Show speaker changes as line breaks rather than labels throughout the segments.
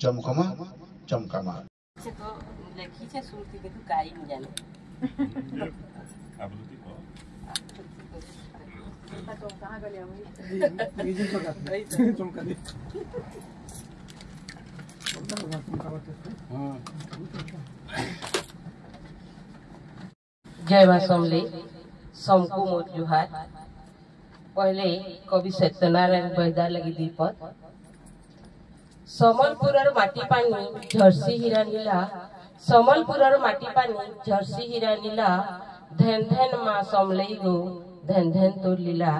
चमकमा चमकामा
से तो लेखी छे सुरती के तू काई नहीं जाने
आप लोग को
तो कहां गले हम
चमका दे
जय मां समले समकु मोर जुहार। पहले कवि सत्यनारायण बैदा लगी दीपक समलपुरर माटी पानी झरसी हीरा नीला समलपुरर माटी पानी झरसी हीरा नीला धन धन मां समलई गो धन धन तोर लीला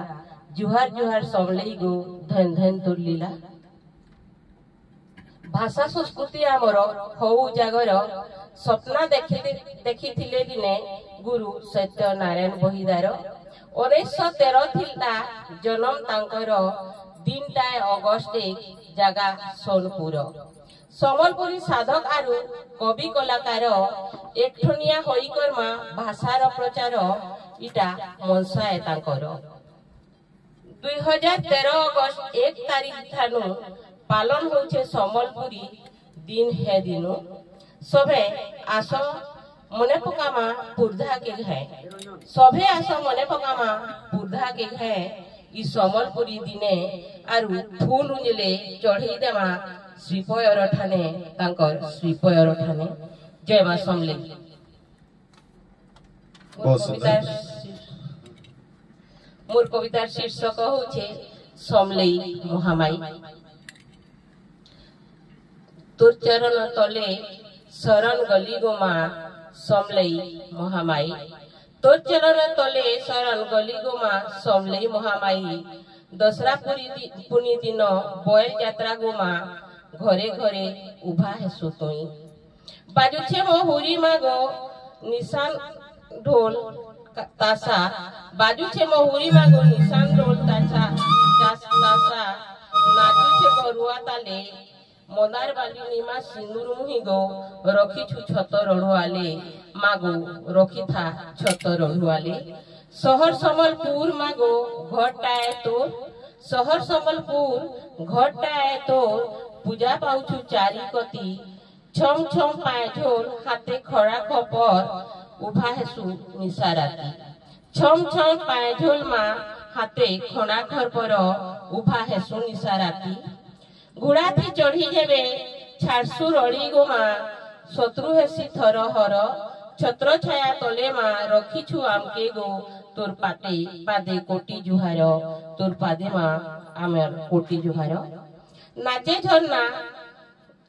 जुहार जुहार समलई गो धन धन तोर लीला। भाषा संस्कृति आमर हऊ जागर स्वप्न देखी दिने गुरु सत्यनारायण बहिदार 1913 थिला जन्म तांकर दिनटाए अगस्त 1 जगह सोनपुर समलपुरी साधक आरु कवि कलाकार एकठनिया होइकरमा भाषार प्रचार इटा मनसाए तांकर 2013 अगस्त 1 तारीख थानु पालन होचे समलपुरी दिन है दिनो सभे आस मने पकामा पुरधा के है सभे आस मने पकामा पुरधा के है ई समलपुरी दिने आरु फूल उंजले चढ़ी देमा श्रीपयर ठाने तांकर श्रीपयर ठाने। जय मां समले। मोर कवितार शीर्षक होचे समलेई महामाई। तोर चरण तले शरण गली गो मां समलेई महामाई तोर चरण तले शरण गली गो मां समलेई महामाई दसरा पुनी दिन बयल यात्रा गो मां घरे घरे उभा है सुतोई बाजुछे मो हुरी मागो निशान ढोल तासा बाजुछे मो हुरी मागो निशान ढोल तासा तासा नाचुछे बरुआ ताले मदार बाली निमा सिंदूर मुही गो रखी छु छत रढ़ुआले मागो रखी था छत रढ़ुआले शहर समलपुर मागो घटाए तोर शहर समलपुर घटाए तोर पूजा पाउछु चारी कती छम छम पाए झोल हाथे खड़ा खपर उभा हेसु निसाराती छम छम पाए झोल मा हाथे खड़ा खर पर उभा हेसु निसाराती घोड़ा थी चढ़ी जेबे छाड़सु रड़ी गो मां शत्रु हेसी थर हर छत्र छाया तले मां रखी छु आमके गो तोर पादे कोटी जुहार तोर पादे मां आमेर कोटी जुहार नाचे झरना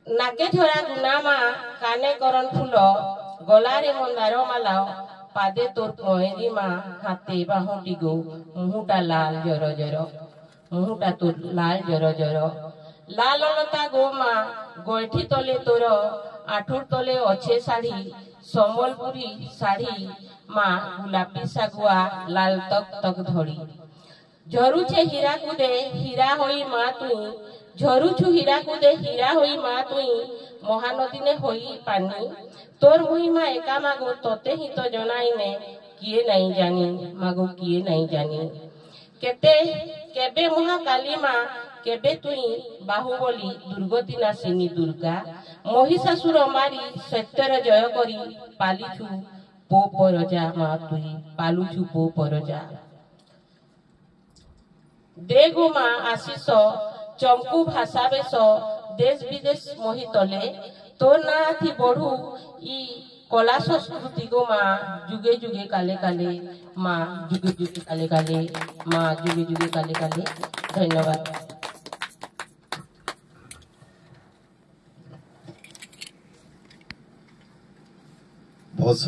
नाके झरा गुना मां काने करन फूल गलारे मंदार माला पादे तोर पयरी मां हाथे बाहुटी गो मुहुटा लाल जर जर मुहुटा तोर लाल जर जर लाल लता गो मां गोठी तले तोर आठुर तले अच्छे साड़ी समलपुरी साड़ी मां गुलाबी सागुआ लाल तक तक धड़ी झरुछे हीरा कुदे हीरा होई मां तुई झरुछु हीरा कुदे हीरा होई मां तुई महानदी ने होई पानी तोर महिमा एका मागो तोते ही तो जनाई ने किए नहीं जानी मागो किए नहीं जानी केते केबे महाकाली मां केबे तुई बाहुबली दुर्गति नासिनी दुर्गा महिषासुर मारी सत्यर जय करी पालिछु पो परजा मां तुई पालुछु पो परजा देगो मां आशीष चमकु भाषा बेश देश विदेश मोहितले तोर ना थी बढ़ू ई कला संस्कृति गो मां जुगे जुगे काले काले मां जुगे जुगे काले काले मां जुगे जुगे काले काले। धन्यवाद।
बहुत